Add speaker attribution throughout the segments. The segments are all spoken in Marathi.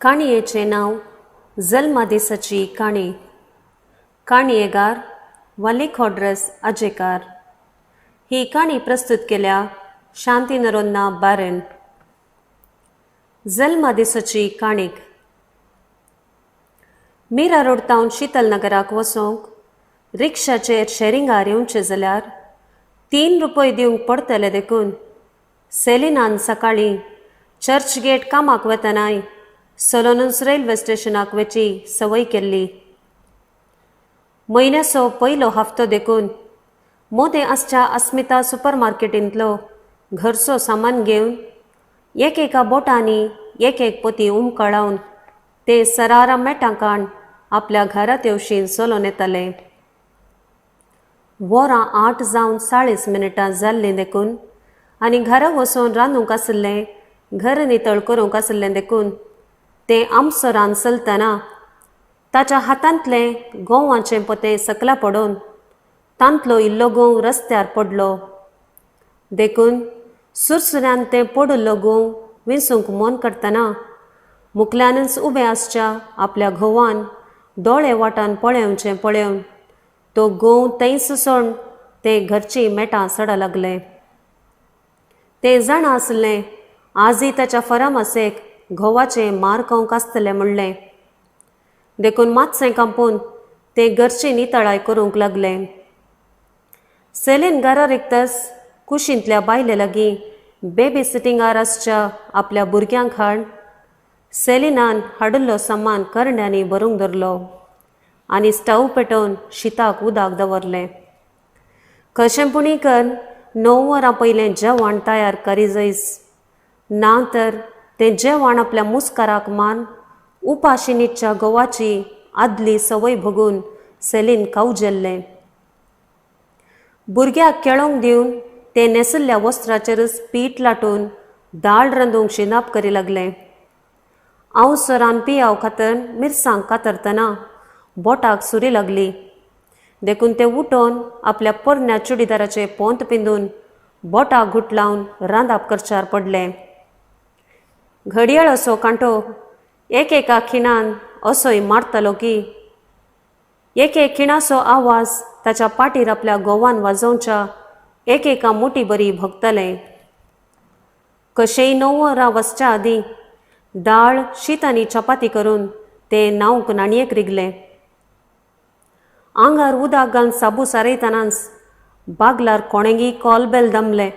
Speaker 1: काणयेचें नांव जल्मा दिसाची काणी. काणयेगार वालिखोड्रस आजेकार. ही काणी प्रस्तुत केल्या शांती नरोन्ना बारेन. जल्मा दिसाची काणीक. मिरा रोडतावन शीतल नगराक वचोंक रिक्षाचेर शेरिंगार येवचें जाल्यार 3 रुपये दिवंक पडटले देखून सेलिनान सकाळीं चर्चगेट कामाक वतनाय सोलोनस रेल्वे स्टेशनाक वची संवय केल्ली. म्हयन्याचो पयलो हफ्तो देखून मोदें आसच्या अस्मिता सुपरमार्केटींतलो घरचो सामान घेवन एकेका बोटांनी एक पोती उमकळावन ते सरारा मेटाकाण आपल्या घरांत येवशीं चलोन येताले. वरां 8 जावन 40 मिनटां जाल्लीं देखून आनी घरा वचून रांदूंक आसलें, घर नितळ करूंक आसलें देखून तें आमसोरान चलतना ताच्या हातांतलें गोवाचें पोतें सकला पडून तांतलो इल्लो गोव रस्त्यार पडलो. देखून सुरसुऱ्यान तें पडुल्लो गोव विंसूंक मन करतना मुखल्यानच उबें आसच्या आपल्या घोवान दोळे वाटान पळेवचें पळोवन तो गोव थंयच सोडून तें घरची मेटां सडा लागलें. तें जाणा आसलें आजय ताच्या फरामासेक घोवाचें मार खावंक आसतलें म्हणलें. देखून मातशें कांपून तें घरची नितळाय करूंक लागलें. सेलीन घरा रिकतस कुशींतल्या बायले लागीं बेबी सिटिंगार आसच्या आपल्या भुरग्यांक हाड सेलिनान हाडिल्लो सामान करंड्यांनी भरूंक धरलो आनी स्टव पेटोवन शिताक उदक दवरलें. कशेंपुणी कर 9 वरां पयलें जेवण तयार करी जैस ना तर तें जेवण आपल्या मुस्काराक मान उपाशी न्हिदच्या घोवाची आदली संवय भोगून सेलीन कावजेल्लें. भुरग्याक खेळोंक दिवन तें नेसल्ल्या वस्त्राचेरच पीठ लाटून दाळ रांदूंक शिनाप करी लागलें. आवसोरान पियाव खातर मिरसांग कातरतना बोटाक सुरी लागली. देखून तें उठोवन आपल्या पोरण्या चुडीदाराचे पोंत पिंजून बोटाक घुट लावन रांदप करच्यार पडलें. घडयाळ असो कांटो एकेका खिणान असोय मारतलो की एक खिणाचो आवाज ताच्या पाठीर आपल्या घोवान वाजोवच्या एकेका मोठी बरी भोगतलें. कशेय 9 वरां वचच्या आदीं दाळ शीत आनी चपाती करून तें न्हावंक नाणयेक रिगलें. आंगार उदक घालून साबू सारयतनाच बागलार कोणेंगी कॉलबेल दमलें.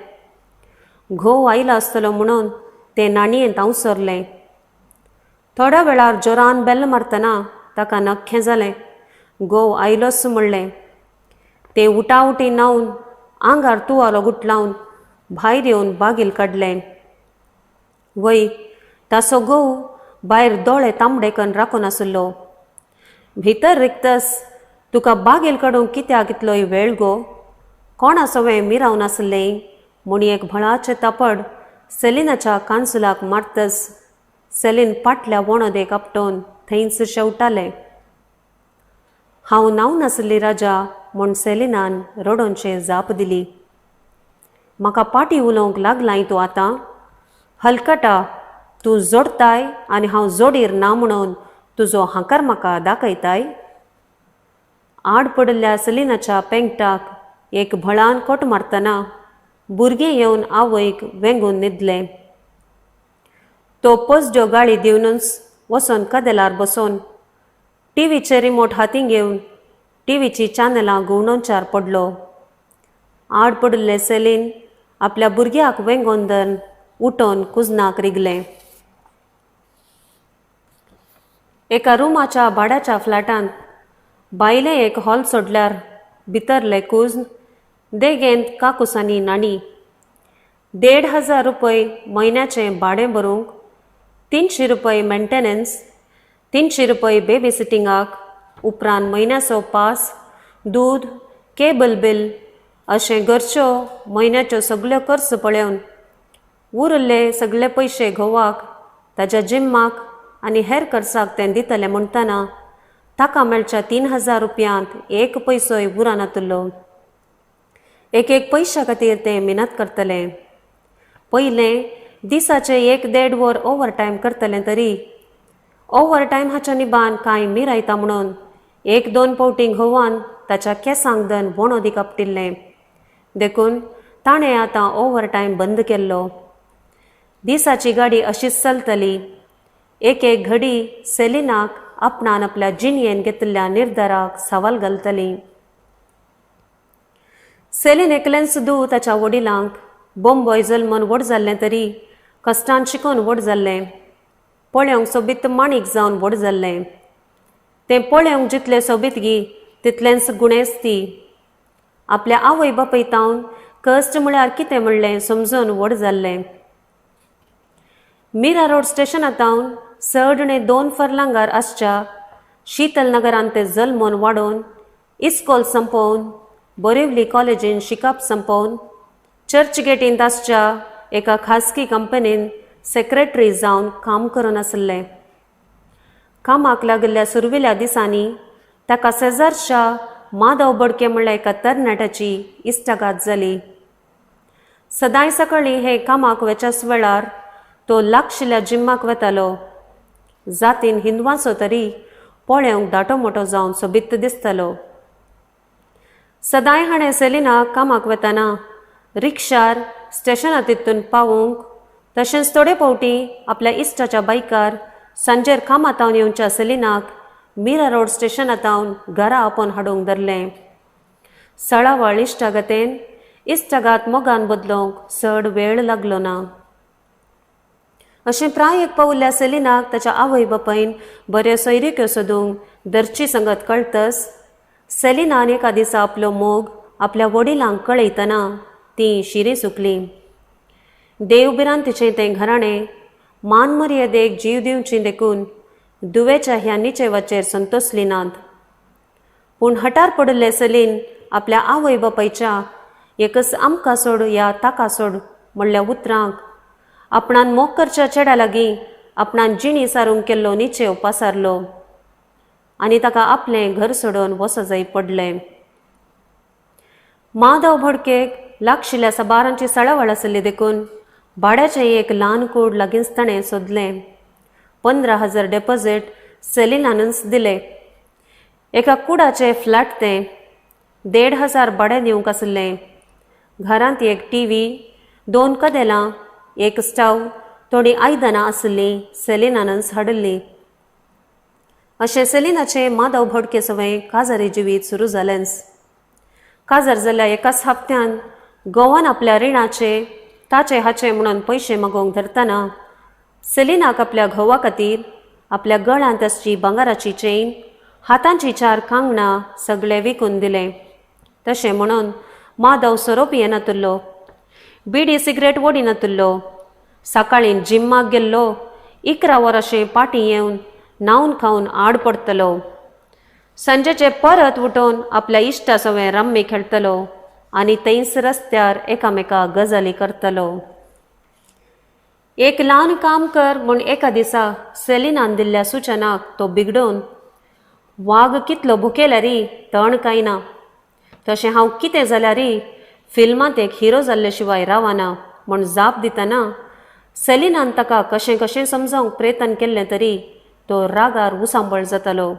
Speaker 1: घोव आयलो आसतलो म्हणून तें नाणयेंत आवसरलें. थोड्या वेळार जोरान बेल्ल मारतना ताका नख्खें जालें. घोव आयलोच म्हणलें. तें उठावटी न्हावन आंगार तुवालो गुठ लावन भायर येवन बागील काडलें. वय ताचो घोव भायर दोळे तांबडे करून राखून आसलो. भितर रिकतस तुका बागेल काडूंक कित्याक इतलोय वेळ गो? कोणा सवें मिरावन आसलें म्हूण एक भळाचें तापड सेलिनाच्या कांसुलाक मारतस सेलीन फाटल्या वणोदेक आपटोवन थंयच शेवटालें. हांव न्हांवन आसली राजा म्हूण सेलिनान रडोनशें जाप दिली. म्हाका पाटी उलोवंक लागलां तूं आतां? हलकटा तूं जोडताय आनी हांव जोडीर ना म्हणून तुजो हांकार म्हाका दाखयताय? आड पडिल्ल्या सेलिनाच्या पेंगटाक एक भळान कोट मारतना भुरगें येवन आवयक वेंगून न्हिदलें. तो पोसड्यो गाळी दिवनूच वचोन कदेलार बसोन टीव्हीचे रिमोट हातीन घेवन टीव्हीची चॅनलां घुंवडोवच्यार पडलो. आड पडिल्लें सेलीन आपल्या भुरग्याक वेंगोन धरून उठोन कुजनाक रिगलें. एका रुमाच्या भाड्याच्या फ्लॅटांत बायलें एक हॉल सोडल्यार भितरलें कुजन देगेंत काकुसांनी नाणी. 1,500 रुपये म्हयन्याचें भाडें भरूंक 300 रुपये मेंटेनन्स, 300 रुपये बेबी सिटिंगाक उपरांत म्हयन्याचो पास, दूद, केबल बील अशें घरच्यो म्हयन्याच्यो सगळ्यो खर्च पळोवन उरिल्ले सगळे पयशे घोवाक ताच्या जिम्माक आनी हेर खर्चाक तें दितलें म्हणटना ताका मेळच्या 3,000 रुपयांत एक पयसोय उरनातलो. एक पयशा खातीर तें मेहनत करतलें. पयलें दिसाचे 1-1.5 वर ओवर टायम करतलें तरी ओव्हर टायम हाच्या निबान कांय मिरायता म्हणून एक दोन पावटी घोवान ताच्या केंसांक दन वणोदी कापटिल्लें देखून ताणें आतां ओव्हर टायम बंद केल्लो. दिसाची गाडी अशीच चलतली. एक एक घडी सेलिनाक आपणान आपल्या जिणयेन घेतिल्ल्या निर्धाराक सवाल घालतली. सेलीन एकल्यान सुद्दां ताच्या वडिलांक बॉम्बय जल्मन व्हड जाल्लें तरी कश्टान शिकून व्हड जाल्लें, पळोवंक सोबीत माणीक जावन व्हड जाल्लें. तें पळोवंक जितलें सोबीतगी तितलेंच गुणेस्ती. आपल्या आवय बापयतावन कश्ट म्हळ्यार कितें म्हणलें समजून व्हड जाल्लें. मीरा रोड स्टेशनांतावन चडणे 2 फर्लांगार आसच्या शीतल नगरांत ते जल्मून वाडोवन इस्कॉल संपोवन बोरिवली कॉलेजीन शिकप संपोवन चर्चगेटींत आसच्या एका खासगी कंपनीन सेक्रेटरी जावन काम करून आसलें. कामाक लागिल्ल्या सुरविल्या दिसांनी ताका शेजारच्या माधव बडके म्हणल्या एका तरणाट्याची इश्टागात जाली. सदांय सकाळीं हे कामाक वचस वेळार तो लागशिल्ल्या जिम्माक वतालो. जातीन हिंदवाचो तरी पळोवंक दाटो मोठो जावन सोबित दिसतालो. सदांय हाणें सेलिनाक कामाक वताना रिक्षार स्टेशनांतून पावूंक तशेंच थोडे फावटी आपल्या इश्टाच्या बायकार सांजेर कामातावन येवच्या सेलिनाक मीरा रोड स्टेशनांतावन घरा आपोवन हाडूंक धरलें. सळावळ इश्टागतेन इश्टागात मोगान बदलोवंक चड वेळ लागलो ना. अशें प्रायेक पावल्ल्या सेलिनाक ताच्या आवय बापायन बऱ्यो सोयरिक्यो सोदूंक धरची संगत कळटस सेलिनान एका दिसा आपलो मोग आपल्या वडिलांक कळयतना ती शिरी सुकली. देवबिरान तिचें तें घराणें मान मर्यादेक जीव दिवची देखून दुवेच्या ह्या निचेवाचेर संतोसली नात. पूण हटार पडिल्ले सेलीन आपल्या आवय बापायच्या एकच आमकां सोड या ताका सोड म्हणल्या उतरांक आपणान मोग करच्या चेड्या लागीं आपणान जिणी सारूंक केल्लो निचेव पासारलो आनी ताका आपलें घर सोडून वचो जाय पडलें. माधव भडकेक लागशिल्ल्या साबारांची सळावळ आसली देखून भाड्याचें एक ल्हान कूड लागींच ताणें सोदलें. 15,000 डेपॉझीट सेलिनानच दिलें. एका कुडाचें फ्लॅट तें 1,500 भाडें दिवंक आसलें. घरांत एक टीव्ही, 2 कदेलां, एक स्टव, थोडी आयदनां आसलीं सेलिनानच हाडिल्लीं. अशें सेलिनाचें माधव भडके सवय काजारी जिवीत सुरू जालेंच. काजार जाल्ल्या एकाच हप्त्यान गोवान आपल्या रिणाचे ताचे हाचे म्हणून पयशे मागोवंक धरतना सेलिनाक आपल्या घोवा खातीर आपल्या गळ्यांत आसची भांगाराची चेन, हातांची 4 कांगणां सगळे विकून दिलें. तशें म्हणून माधव सोरोप येनातुल्लो, बिडी सिगरेट वडिनातुल्लो, सकाळीं जिम्माक गेल्लो 11 वरांशें पाटी येवन न्हावन खावन आड पडटलो. संजेचे परत उठोवन आपल्या इश्टा सवय रम्मी खेळटलो आनी थंयच रस्त्यार एकामेका गजाली करतलो. एक ल्हान काम कर म्हूण एका दिसा सेलिनान दिल्ल्या सुचनाक तो बिगडोवन वाग कितलो भुकेला री तण कांय ना, तशें हांव कितें जाल्यार री फिल्मांत एक हिरो जाल्ले शिवाय रावना म्हूण जाप दितना सेलिनान ताका कशें कशें समजावंक प्रयत्न केल्लें तरी तो रागार उसांबळ जातालो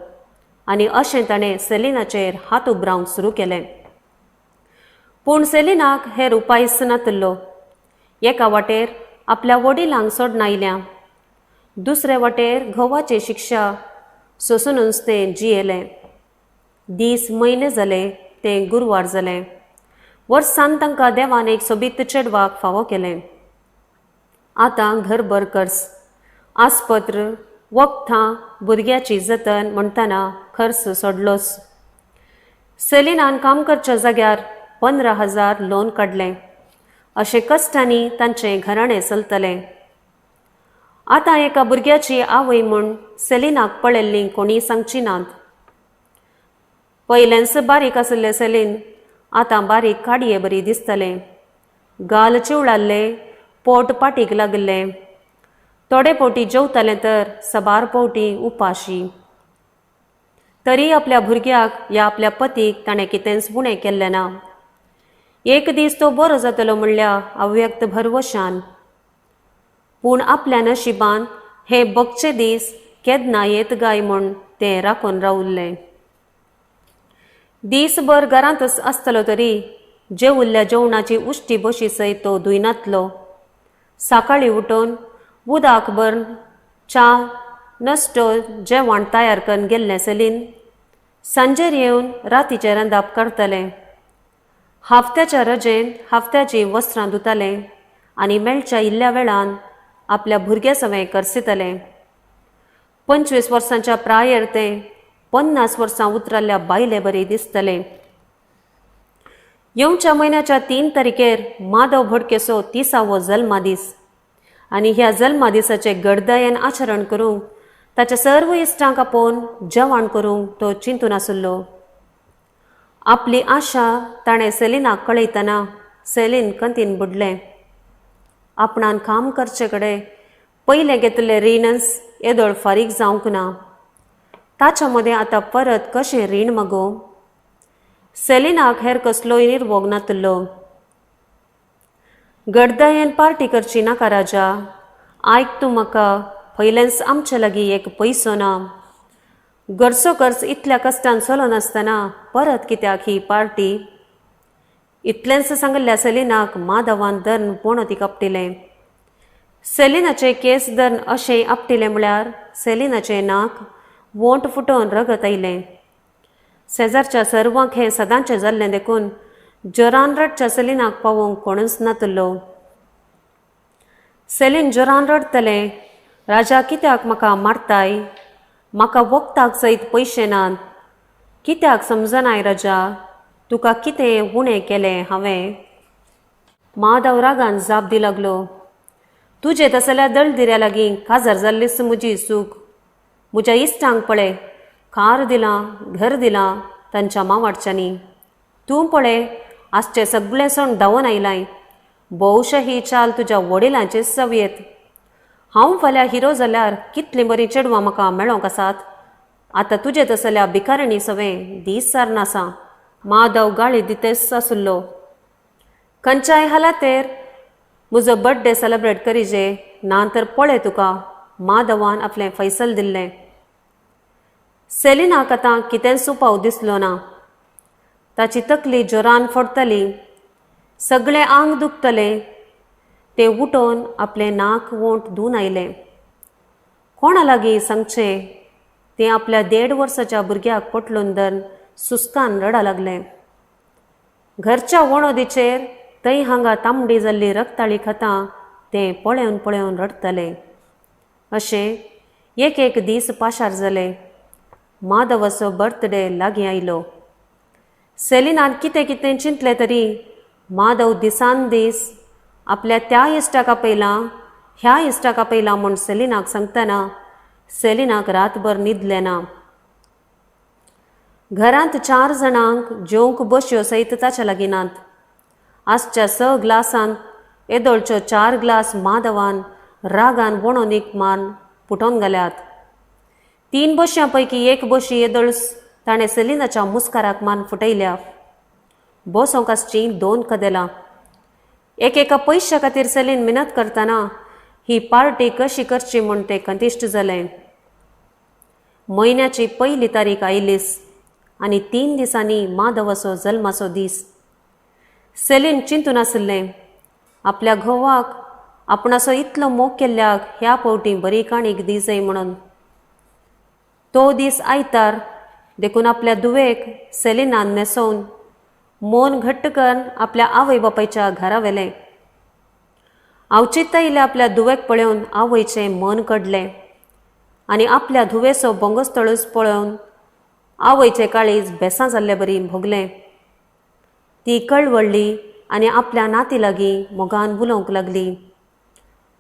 Speaker 1: आनी अशें ताणें सेलिनाचेर हात उबरावंक सुरू केलें. पूण सेलिनाक हेर उपायच नातलो. एका वाटेर आपल्या वडिलांक सोडून आयल्या, दुसरे वाटेर घोवाची शिक्षा सोंसूनच तें जियेलें. दीस म्हयने जाले तें गुरवार जालें. वर्सान तांकां देवान एक सोबीत चेडवाक फावो केलें. आतां घरभर खर्च, आस्पत्र, वखदां, भुरग्याची जतन म्हणटना खर्च सोडलोच. सेलिनान काम करच्या जाग्यार 15,000 लोन काडलें. अशें कश्टांनी तांचें घराणें चलतलें. आतां एका भुरग्याची आवय म्हूण सेलिनाक पळयल्लीं कोणी सांगची नात. पयलेंच बारीक आसलें सेलीन आतां बारीक काडये बरी दिसतलें. गाल चिवळाल्ले, पोट पाटीक लागलें. थोडे फावटी जेवतालें तर सबार फावटी उपाशी. तरी आपल्या भुरग्याक या आपल्या पतीक ताणें कितेंच बुणें केल्लें ना. एक दीस तो बरो जातलो म्हणल्या अव्यक्त भरवशान. पूण आपल्या नशिबान हे बगचे दीस केन्ना येत गाय म्हूण तें राखून रावुल्लें. दीसभर घरांतच आसतलो तरी जेवुल्ल्या जेवणाची उश्टी बशी सयत तो धुयनातलो. सकाळीं उठून उदक भरून च्या नश्टो जेवण तयार करून गेल्लें सेलीन सांजेर येवन रातीचें रांदप करतलें. हफ्त्याच्या रजेन हफ्त्याचीं वस्त्रां धुतालें आनी मेळच्या इल्ल्या वेळान आपल्या भुरग्या सवें करसितलें. 25 वर्सांच्या प्रायेर तें 50 वर्सां उतरल्ल्या बायले बरी दिसतलें. येवच्या म्हयन्याच्या 3 तारखेर माधव भडकेचो 30वो जल्मा दीस आनी ह्या जल्मा दिसाचे गडदयेन आचरण करूंक ताच्या सर्व इश्टांक आपोवन जेवण करूंक तो चिंतून आसुल्लो. आपली आशा ताणें सेलिनाक कळयतना सेलीन कंतीन बुडलें. आपणान काम करचे कडेन पयलें घेतिल्लें रिणस येदोळ फारीक जावंक ना. ताच्या मदें आतां परत कशें रीण मागोव? सेलिनाक हेर कसलोय निर्वोग नातलो. गडदयेन पार्टी करची नाका राजा. आयक तूं म्हाका, पयलेंच आमचे लागीं एक पयसो ना. घरचो खर्च इतल्या कश्टान चलो नासतना परत कित्याक ही पार्टी? इतलेंच सांगल्ल्या सेलिनाक माधवान धरून पोणोतीक आपटिलें. सेलिनाचे केस धरून अशें आपटिलें म्हळ्यार सेलिनाचें नाक वोंट फुटोवन रगत आयलें. शेजारच्या सर्वांक हें सदांचें जाल्लें देखून जोरान रडच्या सेलिनाक पावोवंक कोणूच नातलो. सेलीन जोरान रडतलें, राजा कित्याक म्हाका मारताय? म्हाका वखदाक सयत पयशे नात. कित्याक समजनाय राजा? तुका कितें उणें केलें हांवें? माधव रागान जाप दी लागलो. तुजें तसल्या दळदिऱ्या लागीं काजार जाल्लीच म्हजी सूख. म्हज्या इश्टांक पळय, कार दिलां, घर दिलां तांच्या मावाडच्यांनी. तूं पळय, आजचें सगळें सण धांवन आयलाय. भोवशें ही चाल तुज्या वडिलांचेच सवयेत. हांव फाल्यां हिरो जाल्यार कितलीं बरीं चेडवां म्हाका मेळोंक आसात. आतां तुजें तसल्या भिकारिणी सवें दीस सारनासा. माधव गाळी दितेच आसुल्लो. खंयच्याय हालातेर म्हजो बर्थडे सेलेब्रेट करीजे, ना तर पळय तुका. माधवान आपलें फैसल दिल्लें. सेलिनाक आतां कितेंच उपाव दिसलो ना. ताची तकली जोरान फोडटली. सगळें आंग दुखतलें. तें उठोवन आपलें नाक वोंट धुवन आयलें. कोणा लागीं सांगचें? तें आपल्या 1.5 वर्साच्या भुरग्याक पटलून धरून सुस्कान रडा लागलें. घरच्या वणोदीचेर थंय हांगा तांबडी जाल्ली रक्ताळी खातां तें पळयोवन पळयोवन रडतलें. अशें एक दीस पाशार जाले. माधवाचो बर्थडे लागीं आयलो. सेलिनान कितें चिंतलें तरी माधव दिसान दीस आपल्या त्या इश्टाक आपयलां, ह्या इश्टाक आपयलां म्हूण सेलिनाक सांगतना सेलिनाक रातभर न्हिदलें ना. घरांत 4 जाणांक जेवंक बश्यो सयत ताच्या लागीं नात. आजच्या 6 ग्लासांत येदोळच्यो 4 ग्लास माधवान रागान वणोनीक मारून फुटोवन घाल्यात. 3 बशयां पैकी 1 बशी येदोळस ताणें सेलिनाच्या मुस्काराक मारून फुटयल्या. बसोंक आसचीं 2 कदेलां. एका पयश्या खातीर सेलीन मिनत करतना ही पार्टी कशी करची म्हूण तें कंतिश्ट जालें. म्हयन्याची 1 तारीख आयलीस आनी 3 दिसांनी माधवाचो जल्माचो दीस. सेलीन चिंतून आसलें, आपल्या घोवाक आपणाचो इतलो मोग केल्ल्याक ह्या फावटी बरी काणीक दी जाय म्हणून. तो दीस आयतार देखून आपल्या धुवेक सेलिनान न्हेसोवन मोन घट्ट करून आपल्या आवय बापायच्या घरा व्हेलें. आवचित्ता इल्ल्या आपल्या धुवेक पळोवन आवयचें मन कडलें आनी आपल्या धुवेचो बोंगस्तळूच पळोवन आवयचें काळीज बेसां जाल्ले बरी भोगलें. ती कळवळ्ळी आनी आपल्या नाती लागीं मोगान उलोवंक लागली.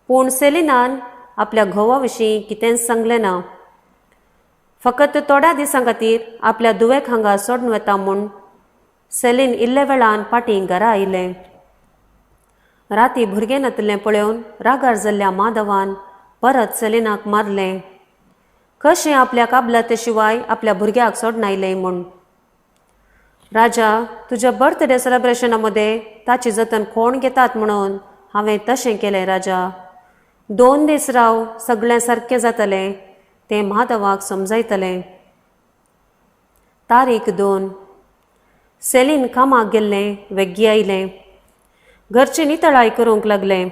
Speaker 1: पूण सेलिनान आपल्या घोवा विशीं कितेंच सांगलें ना. फकत थोड्या दिसां खातीर आपल्या धुवेक हांगा सोडून वता म्हूण सेलीन इल्ले वेळान फाटीं घरा आयलें. राती भुरगें नातलें पळोवन रागार जाल्ल्या माधवान परत सेलिनाक मारलें. कशें आपल्या काबलाते शिवाय आपल्या भुरग्याक सोडून आयलें म्हूण. राजा, तुज्या बर्थडे सेलेब्रेशना मदें ताची जतन कोण घेतात म्हणून हांवें तशें केलें राजा. 2 दीस राव, सगळें सारकें जातलें. तें माधवाक समजायतलें. तारीख 2. सेलीन कामाक गेल्लें वेग्गी आयलें. घरचीं नितळाय करूंक लागलें.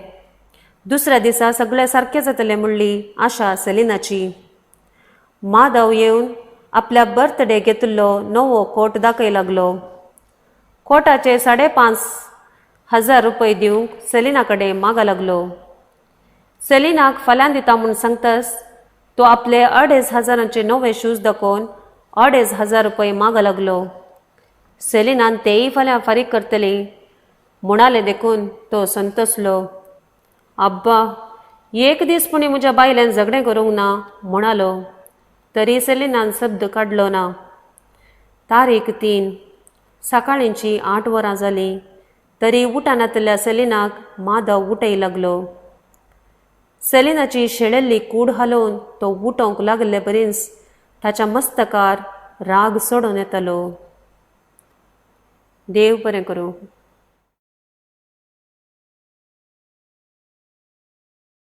Speaker 1: दुसऱ्या दिसा सगळें सारकें जातलें म्हणली आशा सेलिनाची. माधव येवन आपल्या बर्थडे घेतिल्लो नवो कोट दाखय लागलो. कोटाचे 5,500 रुपये दिवंक सेलिना कडेन मागा लागलो. सेलिनाक फाल्यां दिता म्हूण सांगताच तो आपले 2,500 नवे शूज दाखोवन 2,500 रुपये मागा लागलो. सेलिनान तेय फाल्यां फारीक करतली म्हणालें देखून तो संतोसलो. आब्बा, एक दीस पुणी म्हज्या बायलेन झगडें करूंक ना म्हणालो. तरी सेलिनान शब्द काडलो ना. तारीख 3. सकाळींची 8 वरां जालीं तरी उठानातल्या सेलिनाक माधव उठय लागलो. सेलिनाची शेळिल्ली कूड हालोवन तो उठोवंक लागले परीस ताच्या मस्तकार राग सोडून येतालो. देव बरें करूं.